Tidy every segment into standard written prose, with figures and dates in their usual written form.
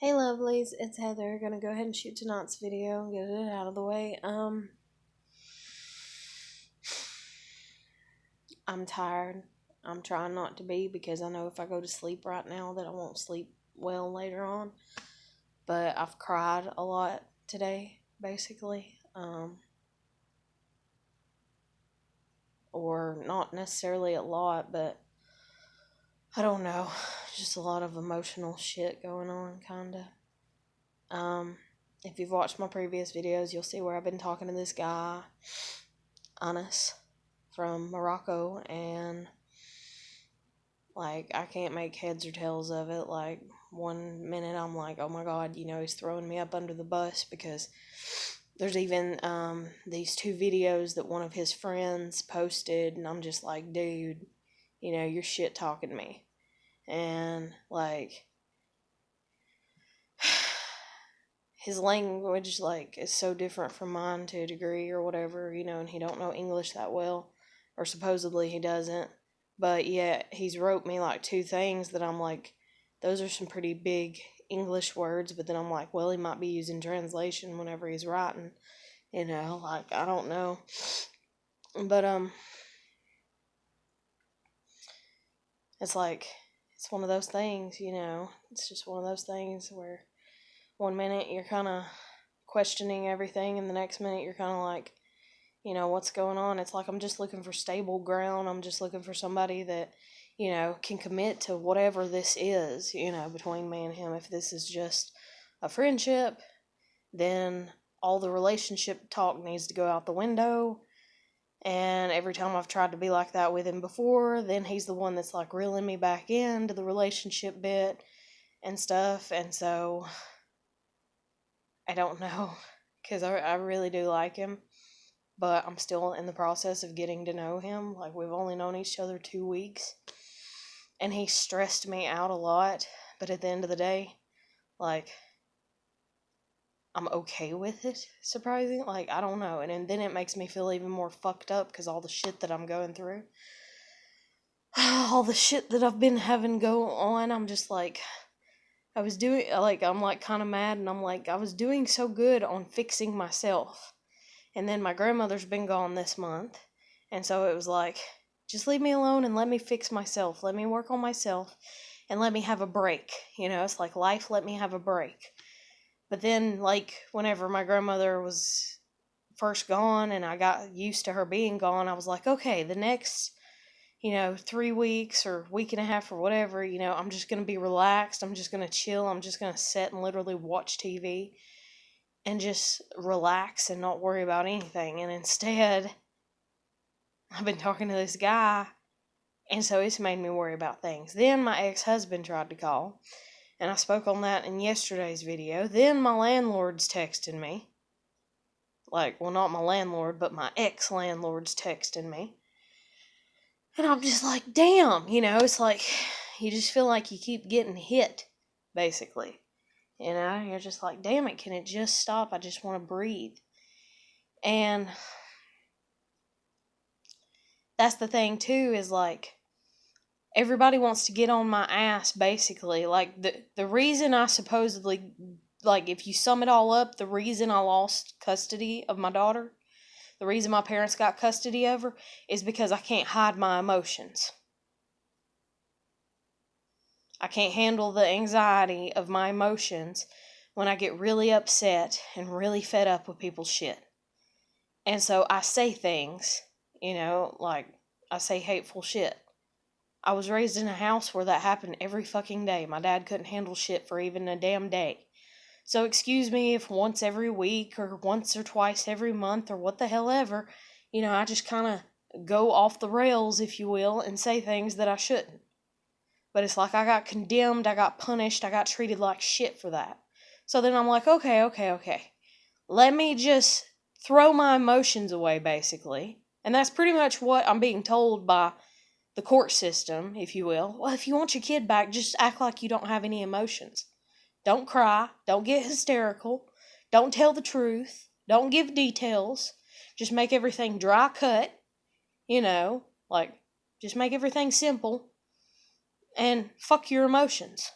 Hey lovelies, it's Heather. Gonna go ahead and shoot tonight's video and get it out of the way. I'm tired. I'm trying not to be because I know if I go to sleep right now that I won't sleep well later on. But I've cried a lot today, basically. Or not necessarily a lot, but I don't know. Just a lot of emotional shit going on, kinda. If you've watched my previous videos, you'll see where I've been talking to this guy, Anas, from Morocco, and I can't make heads or tails of it. Like, one minute I'm like, oh my god, he's throwing me up under the bus, because there's even these two videos that one of his friends posted, and I'm just like, dude, you're shit talking me. And his language is so different from mine to a degree or whatever, and he don't know English that well, or supposedly he doesn't. But yeah, he's wrote me two things that I'm like, those are some pretty big English words, but then I'm like, well, he might be using translation whenever he's writing, I don't know. But it's it's one of those things, it's just one of those things where one minute you're kind of questioning everything, and the next minute you're kind of like, what's going on? It's like I'm just looking for stable ground. I'm just looking for somebody that, can commit to whatever this is, between me and him. If this is just a friendship, then all the relationship talk needs to go out the window. And every time I've tried to be like that with him before, then he's the one that's reeling me back into the relationship bit and stuff. And so I don't know, because I really do like him, but I'm still in the process of getting to know him. We've only known each other 2 weeks, and he stressed me out a lot, but at the end of the day, I'm okay with it, surprising. I don't know, and then it makes me feel even more fucked up, because all the shit that I'm going through, all the shit that I've been having go on, I'm just I was doing, I'm kind of mad, and I was doing so good on fixing myself. And then my grandmother's been gone this month. And so it was just leave me alone and let me fix myself. Let me work on myself and let me have a break. It's like life, let me have a break. But then, whenever my grandmother was first gone and I got used to her being gone, I was like, okay, the next, 3 weeks or week and a half or whatever, I'm just going to be relaxed. I'm just going to chill. I'm just going to sit and literally watch TV and just relax and not worry about anything. And instead, I've been talking to this guy, and so it's made me worry about things. Then my ex-husband tried to call, and I spoke on that in yesterday's video. Then my landlord's texting me. Well, not my landlord, but my ex-landlord's texting me. And I'm just like, damn, it's you just feel like you keep getting hit, basically. You're just like, damn it, can it just stop? I just want to breathe. And that's the thing, too, is everybody wants to get on my ass, basically. The reason I supposedly, if you sum it all up, the reason I lost custody of my daughter, the reason my parents got custody of her, is because I can't hide my emotions. I can't handle the anxiety of my emotions when I get really upset and really fed up with people's shit. And so I say things, I say hateful shit. I was raised in a house where that happened every fucking day. My dad couldn't handle shit for even a damn day. So excuse me if once every week or once or twice every month or what the hell ever, I just kind of go off the rails, if you will, and say things that I shouldn't. But it's I got condemned, I got punished, I got treated like shit for that. So then I'm like, okay. Let me just throw my emotions away, basically. And that's pretty much what I'm being told by the court system, if you will. Well, if you want your kid back, just act like you don't have any emotions. Don't cry. Don't get hysterical. Don't tell the truth. Don't give details. Just make everything dry cut. Just make everything simple. And fuck your emotions.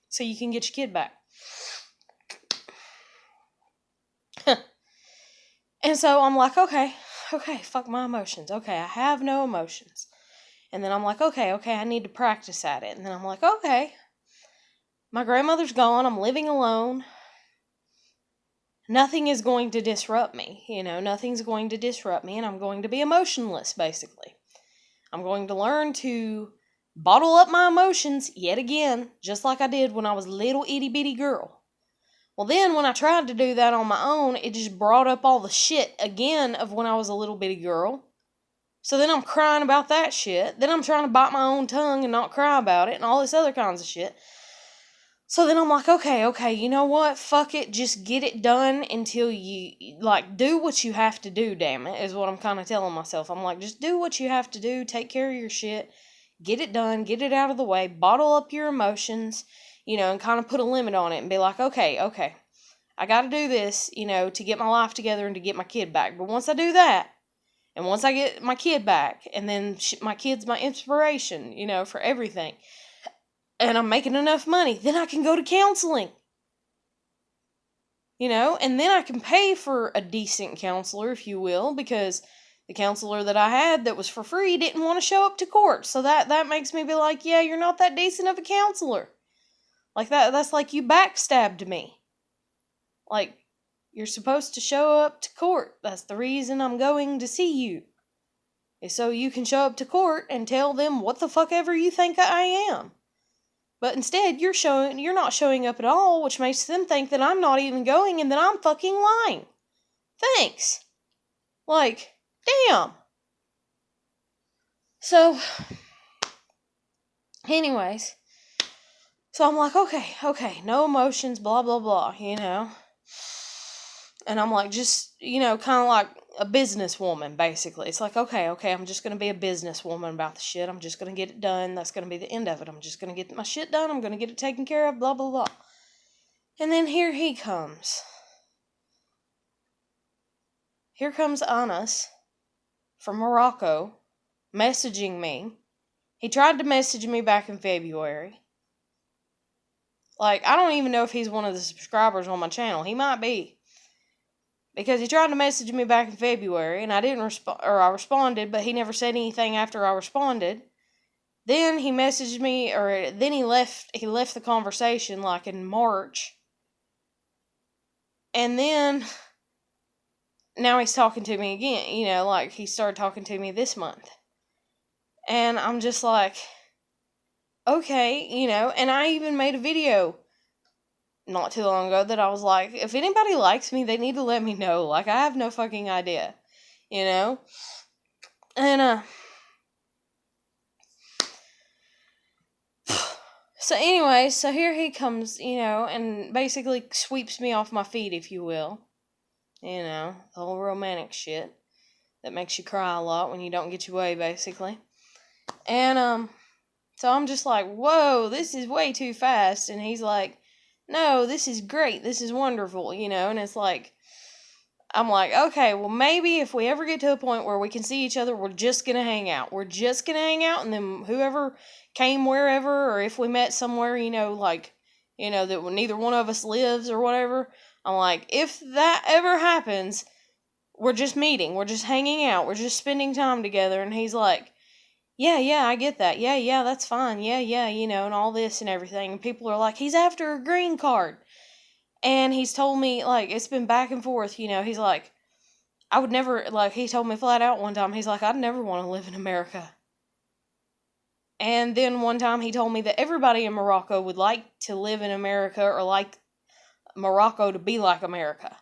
So you can get your kid back. And so I'm like, okay, fuck my emotions. Okay, I have no emotions. And then I'm like, okay, I need to practice at it. And then I'm like, okay, my grandmother's gone. I'm living alone. Nothing is going to disrupt me. Nothing's going to disrupt me. And I'm going to be emotionless, basically. I'm going to learn to bottle up my emotions yet again, just like I did when I was a little itty bitty girl. Well, then when I tried to do that on my own, it just brought up all the shit again of when I was a little bitty girl. So then I'm crying about that shit. Then I'm trying to bite my own tongue and not cry about it and all this other kinds of shit. So then I'm like, okay, you know what? Fuck it. Just get it done until you, do what you have to do, damn it, is what I'm kind of telling myself. I'm like, just do what you have to do. Take care of your shit. Get it done. Get it out of the way. Bottle up your emotions, and kind of put a limit on it and be like, okay, I got to do this, to get my life together and to get my kid back. But once I do that, and once I get my kid back, and then my kid's my inspiration, for everything, and I'm making enough money, then I can go to counseling. And then I can pay for a decent counselor, if you will, because the counselor that I had that was for free didn't want to show up to court. So that makes me be like, yeah, you're not that decent of a counselor. Like that's like you backstabbed me. Like, you're supposed to show up to court. That's the reason I'm going to see you. Is so you can show up to court and tell them what the fuck ever you think I am. But instead, you're not showing up at all, which makes them think that I'm not even going and that I'm fucking lying. Thanks. Like, damn. So, anyways. So I'm like, okay, no emotions, blah, blah, blah, And I'm like, just, kind of like a businesswoman, basically. It's like, okay, I'm just going to be a businesswoman about the shit. I'm just going to get it done. That's going to be the end of it. I'm just going to get my shit done. I'm going to get it taken care of, blah, blah, blah. And then here he comes. Here comes Anas from Morocco messaging me. He tried to message me back in February. Like, I don't even know if he's one of the subscribers on my channel. He might be. Because he tried to message me back in February, and I didn't respond, or I responded, but he never said anything after I responded. Then he messaged me, or then he left the conversation, like, in March. And then, now he's talking to me again, like, he started talking to me this month. And I'm just like, okay, and I even made a video not too long ago that I was like, if anybody likes me, they need to let me know. Like, I have no fucking idea, And, so anyway, so here he comes, and basically sweeps me off my feet, if you will. The whole romantic shit that makes you cry a lot when you don't get your way, basically. And, so I'm just like, whoa, this is way too fast. And he's like, no, this is great. This is wonderful, and it's like, I'm like, okay, well, maybe if we ever get to a point where we can see each other, we're just going to hang out. We're just going to hang out, and then whoever came wherever, or if we met somewhere, that neither one of us lives or whatever, I'm like, if that ever happens, we're just meeting. We're just hanging out. We're just spending time together. And he's like, yeah, I get that. Yeah, that's fine. Yeah, and all this and everything. And people are like, he's after a green card. And he's told me, like, it's been back and forth, he's like, I would never, like, he told me flat out one time, he's like, I'd never want to live in America. And then one time he told me that everybody in Morocco would like to live in America, or like Morocco to be like America.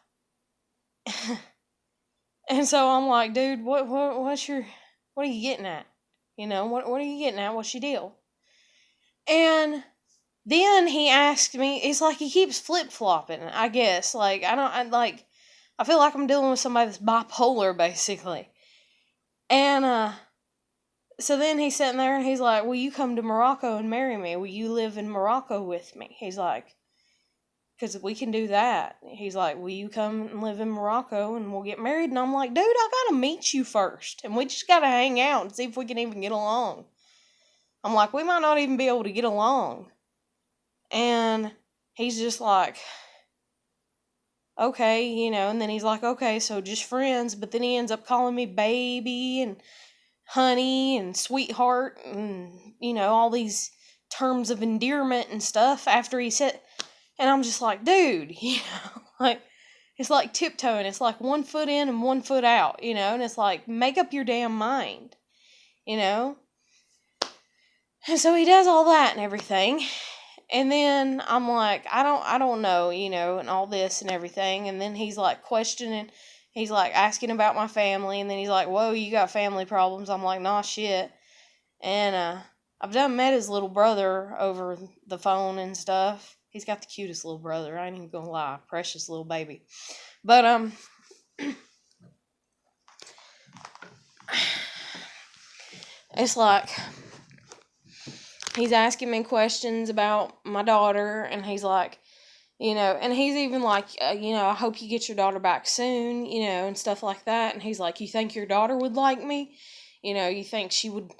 And so I'm like, dude, what are you getting at? What are you getting at? What's your deal? And then he asked me, it's like he keeps flip-flopping, I guess. Like, I feel like I'm dealing with somebody that's bipolar, basically. And, so then he's sitting there and he's like, will you come to Morocco and marry me? Will you live in Morocco with me? He's like, because we can do that. He's like, will you come and live in Morocco and we'll get married? And I'm like, dude, I gotta meet you first. And we just gotta hang out and see if we can even get along. I'm like, we might not even be able to get along. And he's just like, okay, and then he's like, okay, so just friends, but then he ends up calling me baby and honey and sweetheart and, all these terms of endearment and stuff after he said, and I'm just like, dude, like, it's like tiptoeing. It's like 1 foot in and 1 foot out, and it's like, make up your damn mind, And so he does all that and everything. And then I'm like, I don't know, and all this and everything. And then he's like questioning, he's like asking about my family. And then he's like, whoa, you got family problems. I'm like, nah, shit. And I've done met his little brother over the phone and stuff. He's got the cutest little brother. I ain't even gonna lie. Precious little baby. But, it's like, he's asking me questions about my daughter, and he's like, and he's even like, I hope you get your daughter back soon, and stuff like that. And he's like, you think your daughter would like me? You think she would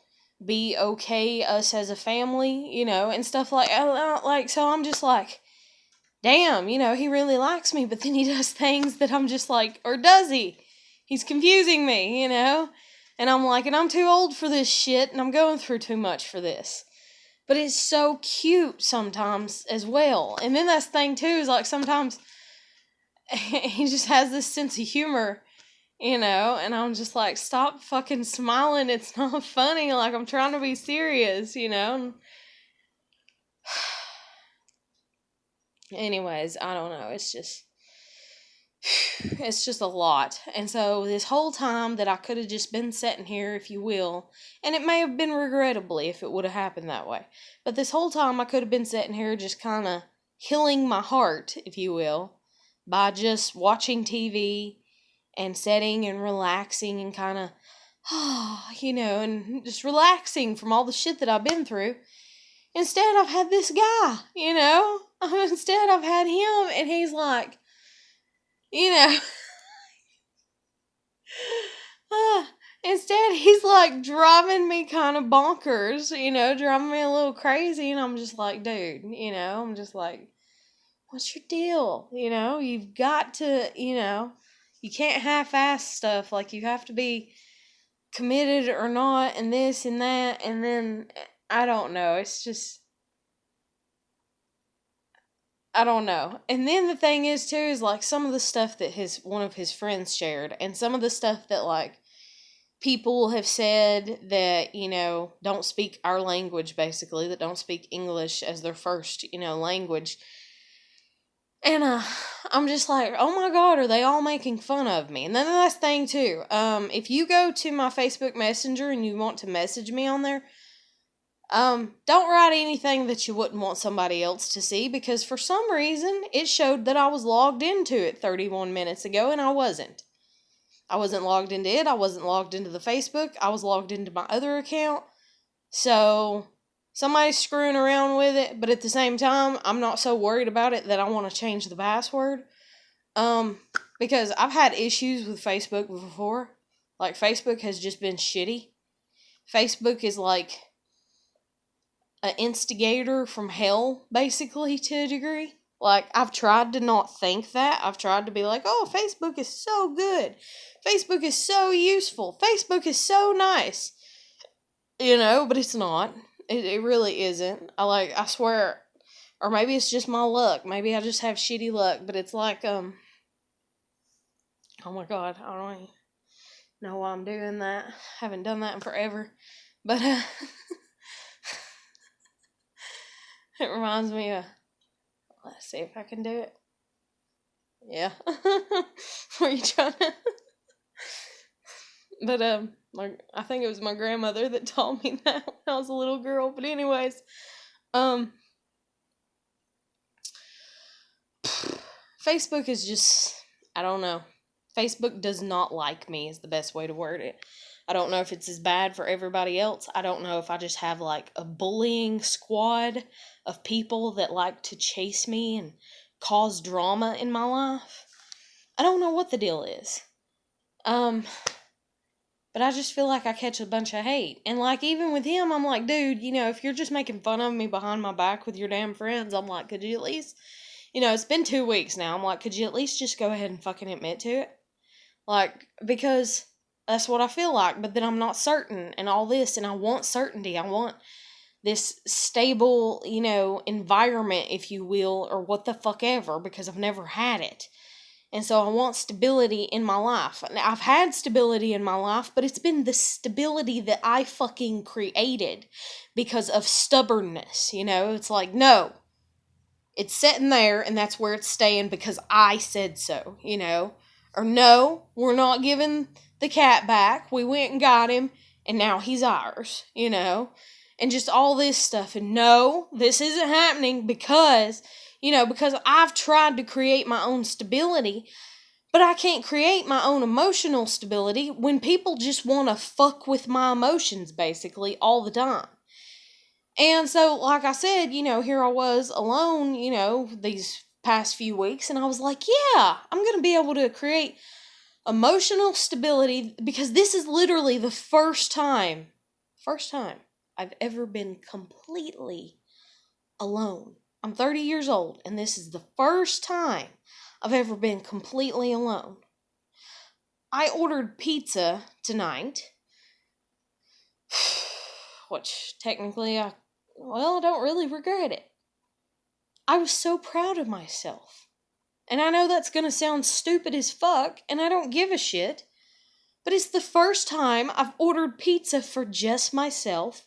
be okay, us as a family, and stuff like, so I'm just like, damn, he really likes me, but then he does things that I'm just like, or does he? He's confusing me, and I'm like, and I'm too old for this shit, and I'm going through too much for this. But it's so cute sometimes as well. And then that's the thing too, is like sometimes he just has this sense of humor, and I'm just like, stop fucking smiling, it's not funny, like I'm trying to be serious, Anyways, I don't know, it's just a lot. And so this whole time that I could have just been sitting here, if you will, and it may have been regrettably if it would have happened that way, but this whole time I could have been sitting here just kind of healing my heart, if you will, by just watching TV and sitting and relaxing and kind of, and just relaxing from all the shit that I've been through. Instead, I've had this guy, Instead, I've had him, and he's like, instead, he's like driving me kind of bonkers, driving me a little crazy. And I'm just like, dude, I'm just like, what's your deal? You've got to, you can't half ass stuff. Like, you have to be committed or not, and this and that. And then, I don't know. It's just, I don't know. And then the thing is too, is like some of the stuff that one of his friends shared, and some of the stuff that like people have said that, don't speak our language, basically, that don't speak English as their first, language. And I'm just like, oh my God, are they all making fun of me? And then the last thing too, if you go to my Facebook Messenger and you want to message me on there, don't write anything that you wouldn't want somebody else to see, because for some reason it showed that I was logged into it 31 minutes ago, and I wasn't. I wasn't logged into it. I wasn't logged into the Facebook. I was logged into my other account. So somebody's screwing around with it, but at the same time, I'm not so worried about it that I want to change the password. Because I've had issues with Facebook before. Like, Facebook has just been shitty. Facebook is like an instigator from hell, basically, to a degree. Like, I've tried to not think that. I've tried to be like, oh, Facebook is so good. Facebook is so useful. Facebook is so nice. But it's not. It really isn't. I swear, or maybe it's just my luck. Maybe I just have shitty luck, but it's like, oh my God, I don't even know why I'm doing that. I haven't done that in forever. But, it reminds me of, let's see if I can do it. Yeah. Were you trying to? But, I think it was my grandmother that taught me that when I was a little girl. But anyways, Facebook is just, I don't know. Facebook does not like me is the best way to word it. I don't know if it's as bad for everybody else. I don't know if I just have like a bullying squad of people that like to chase me and cause drama in my life. I don't know what the deal is. But I just feel like I catch a bunch of hate. And like, even with him, I'm like, dude, if you're just making fun of me behind my back with your damn friends, I'm like, could you at least It's been 2 weeks now. I'm like, could you at least just go ahead and fucking admit to it? Like, because that's what I feel like, but then I'm not certain and all this, and I want certainty. I want this stable, environment, if you will, or what the fuck ever, because I've never had it. And so I want stability in my life. And I've had stability in my life, but it's been the stability that I fucking created because of stubbornness, It's like, no, it's sitting there and that's where it's staying because I said so, Or no, we're not giving the cat back. We went and got him and now he's ours, And just all this stuff. And no, this isn't happening because I've tried to create my own stability, but I can't create my own emotional stability when people just want to fuck with my emotions basically all the time. And so, like I said, here I was alone, these past few weeks, and I was like, yeah, I'm going to be able to create emotional stability because this is literally the first time I've ever been completely alone. I'm 30 years old, and this is the first time I've ever been completely alone. I ordered pizza tonight, which technically I don't really regret it. I was so proud of myself. And I know that's gonna sound stupid as fuck, and I don't give a shit, but it's the first time I've ordered pizza for just myself,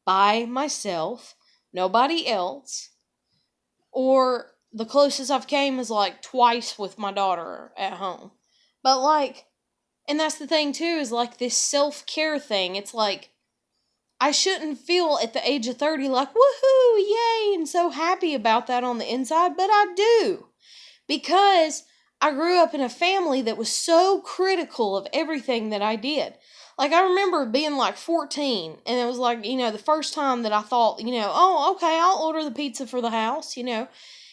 by myself, nobody else, or the closest I've came is like twice with my daughter at home. But and that's the thing too, is like this self-care thing. It's like, I shouldn't feel at the age of 30 like, woohoo, yay, and so happy about that on the inside, but I do. Because I grew up in a family that was so critical of everything that I did. Like, I remember being 14, and it was the first time that I thought, oh, okay, I'll order the pizza for the house, and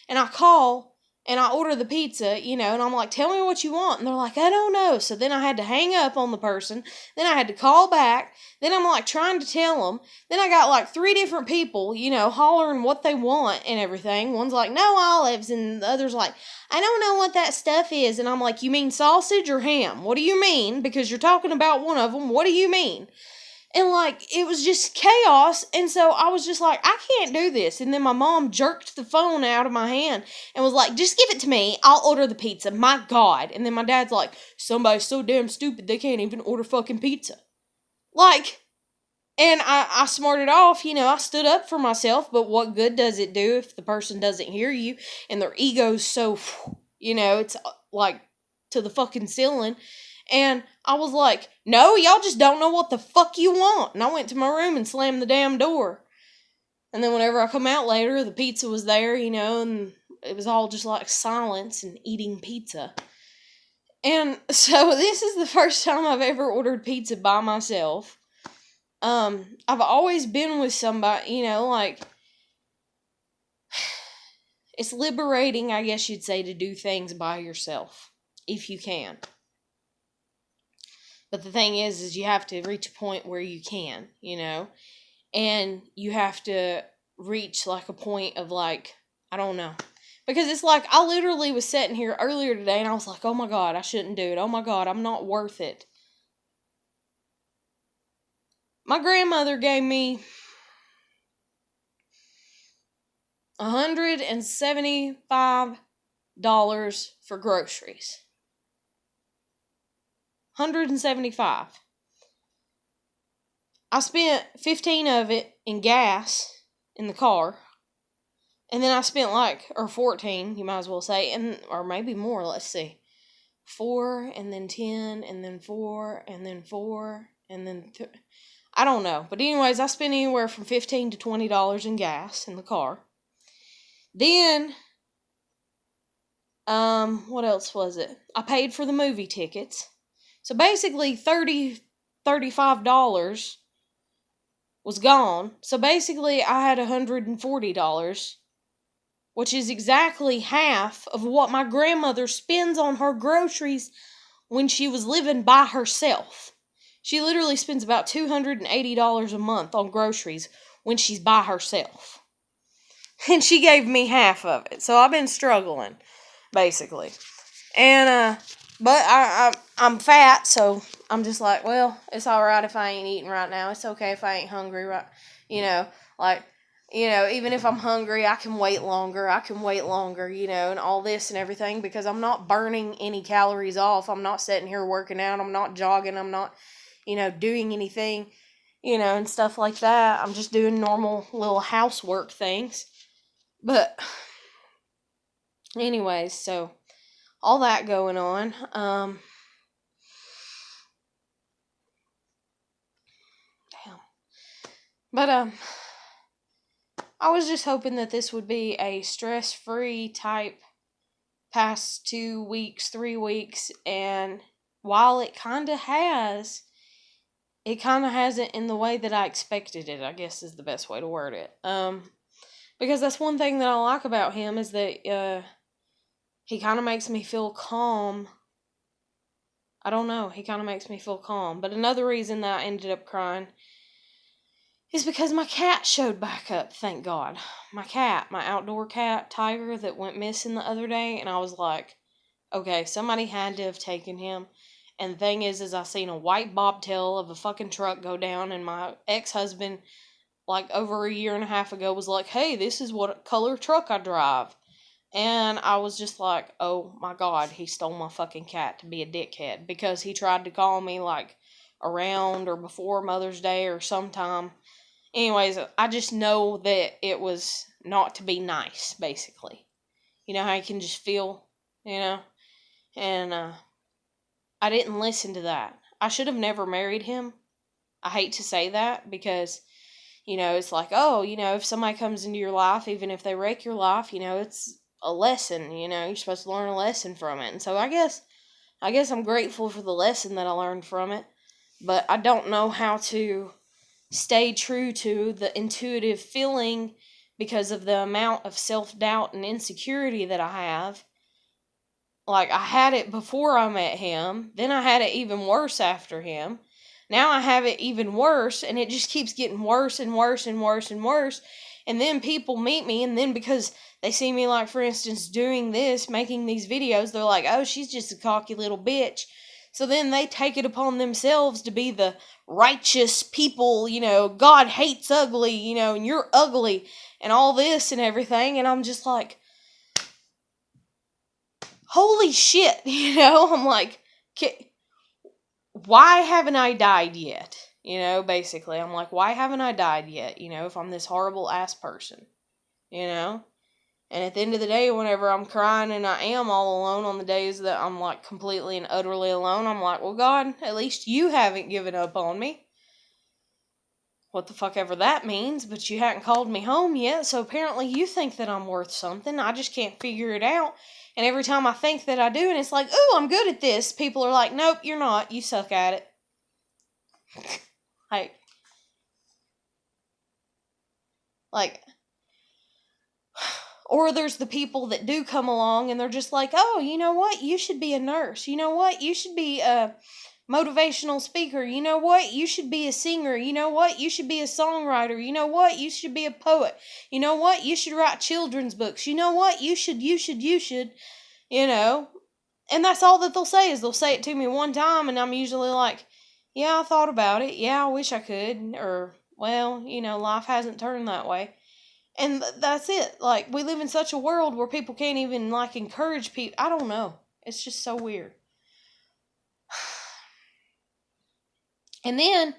I call, and I order the pizza, and I'm like, tell me what you want, and they're like, I don't know, so then I had to hang up on the person, then I had to call back, then I'm trying to tell them, then I got 3 different people, hollering what they want and everything. One's like, no olives, and the other's like, I don't know what that stuff is, and I'm like, you mean sausage or ham? What do you mean? Because you're talking about one of them, what do you mean? And it was just chaos, and so I was just like, I can't do this. And then my mom jerked the phone out of my hand and was like, just give it to me, I'll order the pizza, my God. And then my dad's like, somebody's so damn stupid they can't even order fucking pizza. And I smarted off, I stood up for myself, but what good does it do if the person doesn't hear you and their ego's so, it's to the fucking ceiling. And I was like, no, y'all just don't know what the fuck you want. And I went to my room and slammed the damn door. And then whenever I come out later, the pizza was there, and it was all just silence and eating pizza. And so this is the first time I've ever ordered pizza by myself. I've always been with somebody, it's liberating, I guess you'd say, to do things by yourself, if you can. But the thing is you have to reach a point where you can, and you have to reach a point of I don't know. Because it's I literally was sitting here earlier today and I was like, oh my God, I shouldn't do it. Oh my God, I'm not worth it. My grandmother gave me $175 for groceries. $175. I spent 15 of it in gas in the car. And then I spent or 14, you might as well say, or maybe more, let's see. 4, and then 10, and then 4, and then 4, and then I don't know. But anyways, I spent anywhere from $15 to $20 in gas in the car. Then, what else was it? I paid for the movie tickets. So basically $35 was gone. So basically I had $140, which is exactly half of what my grandmother spends on her groceries when she was living by herself. She literally spends about $280 a month on groceries when she's by herself. And she gave me half of it. So I've been struggling, basically. And, but I'm fat, so I'm just like, well, it's alright if I ain't eating right now. It's okay if I ain't hungry, right? You know, like, even if I'm hungry, I can wait longer. And all this and everything because I'm not burning any calories off. I'm not sitting here working out. I'm not jogging. I'm not, doing anything, and stuff like that. I'm just doing normal little housework things. But, anyways, so all that going on. Damn. But, I was just hoping that this would be a stress-free type past 2 weeks, 3 weeks, and while it kind of has, it kind of hasn't in the way that I expected it, I guess is the best way to word it. Because that's one thing that I like about him is that, he kind of makes me feel calm. I don't know, he kind of makes me feel calm. But another reason that I ended up crying is because my cat showed back up, thank God. My cat, my outdoor cat, Tiger, that went missing the other day, and I was like, okay, somebody had to have taken him. And the thing is I seen a white bobtail of a fucking truck go down, and my ex-husband, like over a year and a half ago, was like, hey, this is what color truck I drive. And I was just like, oh my God, he stole my fucking cat to be a dickhead. Because he tried to call me like around or before Mother's Day or sometime. Anyways, I just know that it was not to be nice, basically. You know how you can just feel, And I didn't listen to that. I should have never married him. I hate to say that because, it's like, oh, if somebody comes into your life, even if they wreck your life, it's a lesson, you're supposed to learn a lesson from it. And so I guess I'm grateful for the lesson that I learned from it, but I don't know how to stay true to the intuitive feeling because of the amount of self-doubt and insecurity that I have. Like, I had it before I met him, then I had it even worse after him. Now I have it even worse, and it just keeps getting worse and worse and worse and worse. And then people meet me, and then because they see me, like, for instance, doing this, making these videos, they're like, oh, she's just a cocky little bitch. So then they take it upon themselves to be the righteous people, God hates ugly, and you're ugly, and all this and everything. And I'm just like, holy shit, I'm like, why haven't I died yet? Basically, I'm like, why haven't I died yet? If I'm this horrible ass person, And at the end of the day, whenever I'm crying and I am all alone on the days that I'm like completely and utterly alone, I'm like, well, God, at least you haven't given up on me. What the fuck ever that means, but you hadn't called me home yet, so apparently you think that I'm worth something. I just can't figure it out. And every time I think that I do, and it's like, ooh, I'm good at this, people are like, nope, you're not. You suck at it. Like, or there's the people that do come along and they're just like, oh, you know what? You should be a nurse. You know what? You should be a motivational speaker. You know what? You should be a singer. You know what? You should be a songwriter. You know what? You should be a poet. You know what? You should write children's books. You know what? You should, And that's all that they'll say is they'll say it to me one time and I'm usually like, yeah, I thought about it. Yeah, I wish I could. Or, well, life hasn't turned that way. And that's it. Like, we live in such a world where people can't even, like, encourage people. I don't know. It's just so weird. And then,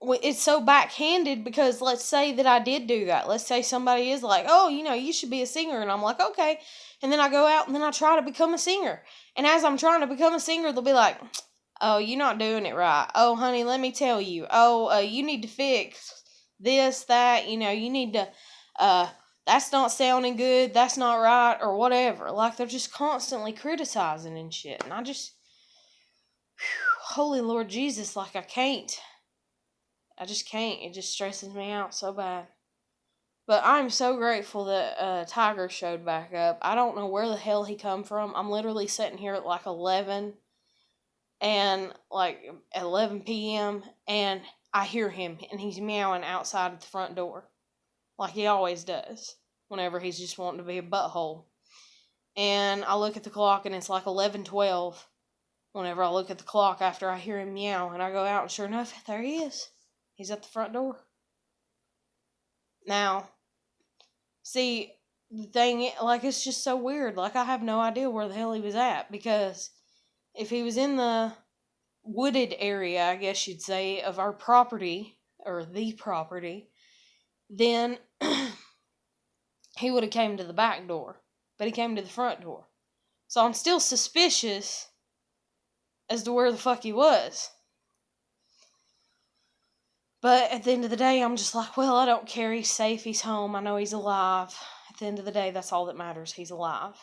it's so backhanded because let's say that I did do that. Let's say somebody is like, oh, you should be a singer. And I'm like, okay. And then I go out and then I try to become a singer. And as I'm trying to become a singer, they'll be like, oh, you're not doing it right. Oh, honey, let me tell you. Oh, you need to fix this, that. You need to, that's not sounding good. That's not right. Or whatever. Like, they're just constantly criticizing and shit. And I just, holy Lord Jesus, like, I can't. I just can't. It just stresses me out so bad. But I'm so grateful that Tiger showed back up. I don't know where the hell he come from. I'm literally sitting here at like 11 and like 11 p.m. and I hear him and he's meowing outside at the front door like he always does. whenever he's just wanting to be a butthole. And I look at the clock and it's like 11:12 whenever I look at the clock after I hear him meow, and I go out and sure enough, there he is. He's at the front door. Now, see, the thing, like, it's just so weird. Like, I have no idea where the hell he was at, because if he was in the wooded area, I guess you'd say, of our property, or the property, then he would have came to the back door, but he came to the front door. So I'm still suspicious as to where the fuck he was. But at the end of the day, I'm just like, well, I don't care. He's safe. He's home. I know he's alive. At the end of the day, that's all that matters. He's alive.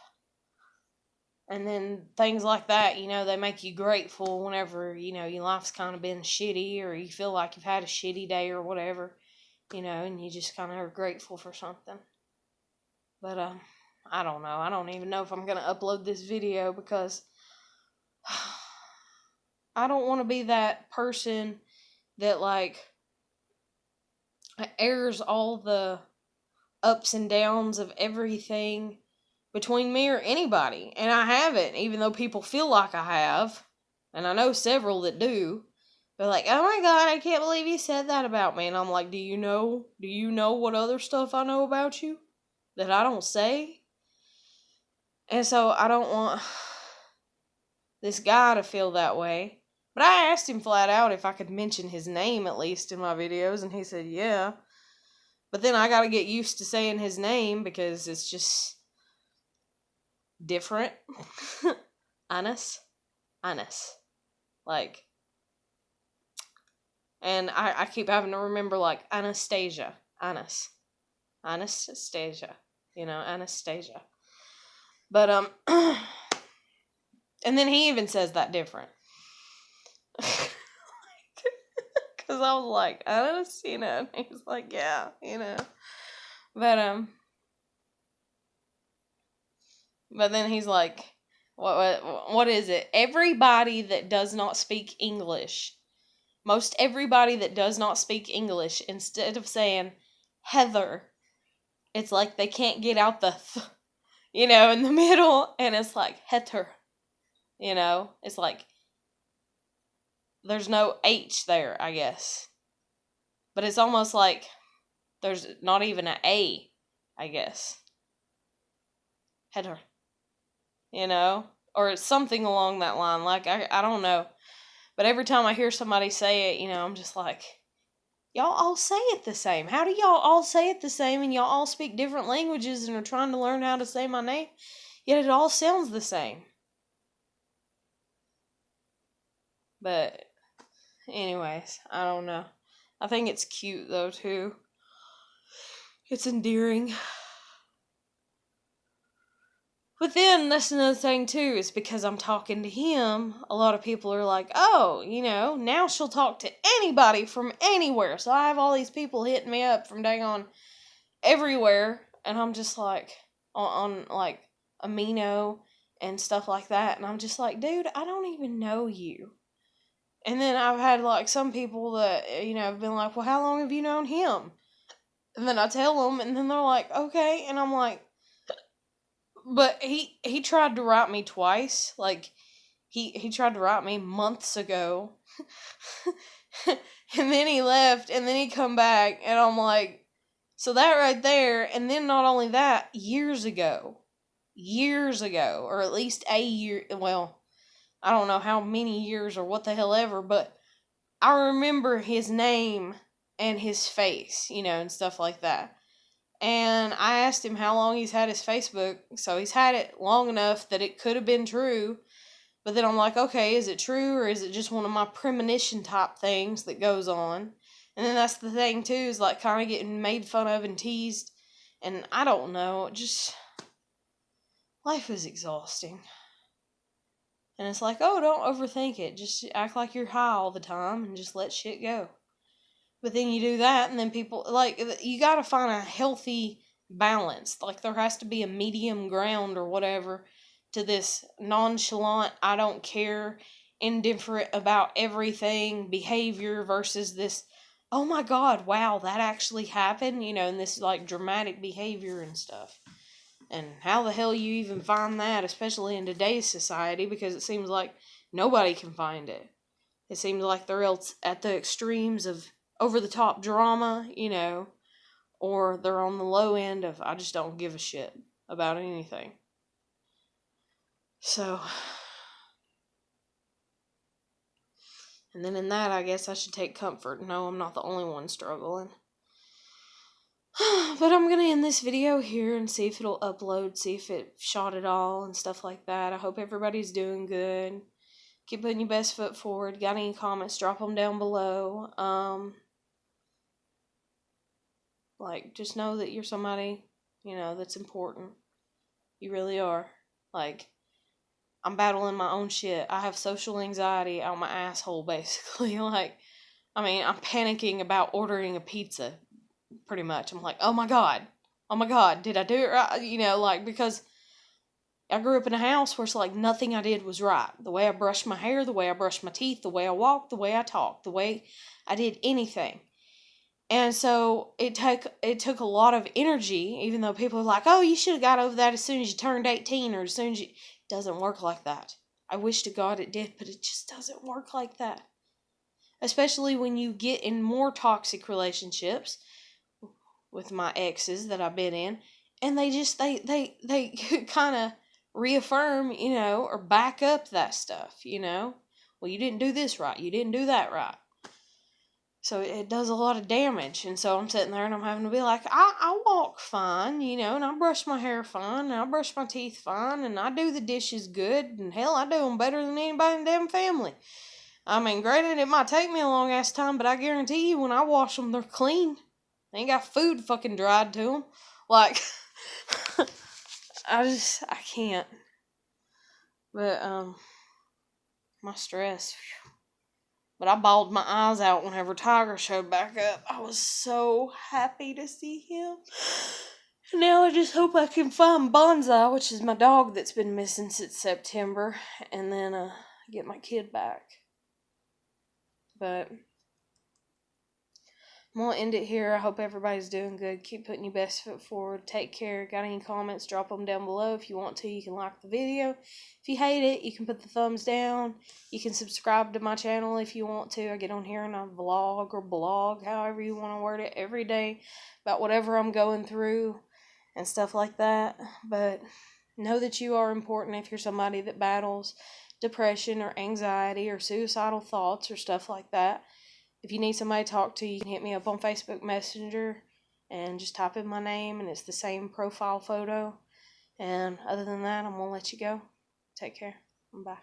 And then things like that, they make you grateful whenever, your life's kind of been shitty, or you feel like you've had a shitty day or whatever, and you just kind of are grateful for something. But, I don't know. I don't even know if I'm going to upload this video, because I don't want to be that person that, like, airs all the ups and downs of everything between me or anybody. And I haven't, even though people feel like I have. And I know several that do. They're like, oh my God, I can't believe you said that about me. And I'm like, do you know what other stuff I know about you that I don't say? And so I don't want this guy to feel that way. But I asked him flat out if I could mention his name at least in my videos, and he said yeah. But then I gotta get used to saying his name, because it's just different. Anas. Like, and I keep having to remember, like, Anastasia. Anastasia. Anastasia. But, and then he even says that different. Because I was like, Anas, and he's like, yeah, But then he's like, what is it? Everybody that does not speak English, most everybody that does not speak English, instead of saying Heather, it's like they can't get out the in the middle, and it's like Heather, it's like there's no H there, I guess. But it's almost like there's not even an A, I guess. Header. Or something along that line. Like, I don't know. But every time I hear somebody say it, I'm just like, y'all all say it the same. How do y'all all say it the same, and y'all all speak different languages and are trying to learn how to say my name? Yet it all sounds the same. But anyways, I don't know. I think it's cute, though, too. It's endearing. But then, that's another thing, too, is because I'm talking to him, a lot of people are like, oh, now she'll talk to anybody from anywhere. So I have all these people hitting me up from dang on everywhere, and I'm just like, on like, Amino and stuff like that, and I'm just like, dude, I don't even know you. And then I've had, like, some people that, have been like, well, how long have you known him? And then I tell them, and then they're like, okay, and I'm like, but he tried to write me twice. Like, he tried to write me months ago. And then he left, and then he come back, and I'm like, so that right there, and then not only that, years ago, or at least a year, well, I don't know how many years or what the hell ever, but I remember his name and his face, and stuff like that. And I asked him how long he's had his Facebook, so he's had it long enough that it could have been true. But then I'm like, okay, is it true, or is it just one of my premonition type things that goes on? And then that's the thing too, is like kind of getting made fun of and teased. And I don't know, just, life is exhausting. And it's like, oh, don't overthink it. Just act like you're high all the time and just let shit go. But then you do that, and then people, like, you gotta find a healthy balance. Like, there has to be a medium ground or whatever to this nonchalant, I don't care, indifferent about everything behavior versus this oh my God, wow, that actually happened, and this like dramatic behavior and stuff. And how the hell you even find that, especially in today's society, because it seems like nobody can find it. It seems like they're else at the extremes of over the top drama, or they're on the low end of I just don't give a shit about anything. So, and then in that, I guess I should take comfort. No, I'm not the only one struggling. But I'm gonna end this video here and see if it'll upload, see if it shot it all and stuff like that. I hope everybody's doing good. Keep putting your best foot forward. Got any comments, drop them down below. Just know that you're somebody, that's important. You really are. I'm battling my own shit. I have social anxiety out my asshole, basically. I'm panicking about ordering a pizza, pretty much. I'm like, oh my God, did I do it right? Because I grew up in a house where it's like nothing I did was right. The way I brushed my hair, the way I brushed my teeth, the way I walked, the way I talked, the way I did anything. And so it took a lot of energy, even though people are like, oh, you should have got over that as soon as you turned 18 or as soon as you... It doesn't work like that. I wish to God it did, but it just doesn't work like that. Especially when you get in more toxic relationships with my exes that I've been in, and they kind of reaffirm, or back up that stuff, Well, you didn't do this right. You didn't do that right. So it does a lot of damage. And so I'm sitting there and I'm having to be like, I walk fine, and I brush my hair fine, and I brush my teeth fine, and I do the dishes good, and hell, I do them better than anybody in the damn family. Granted, it might take me a long ass time, but I guarantee you when I wash them, they're clean. They ain't got food fucking dried to them. I can't. But, my stress, whew. But I bawled my eyes out whenever Tiger showed back up. I was so happy to see him. Now I just hope I can find Bonsai, which is my dog that's been missing since September, and then get my kid back. But I'm going to end it here. I hope everybody's doing good. Keep putting your best foot forward. Take care. Got any comments, drop them down below. If you want to, you can like the video. If you hate it, you can put the thumbs down. You can subscribe to my channel if you want to. I get on here and I vlog or blog, however you want to word it, every day about whatever I'm going through and stuff like that. But know that you are important if you're somebody that battles depression or anxiety or suicidal thoughts or stuff like that. If you need somebody to talk to, you can hit me up on Facebook Messenger and just type in my name, and it's the same profile photo. And other than that, I'm going to let you go. Take care. Bye.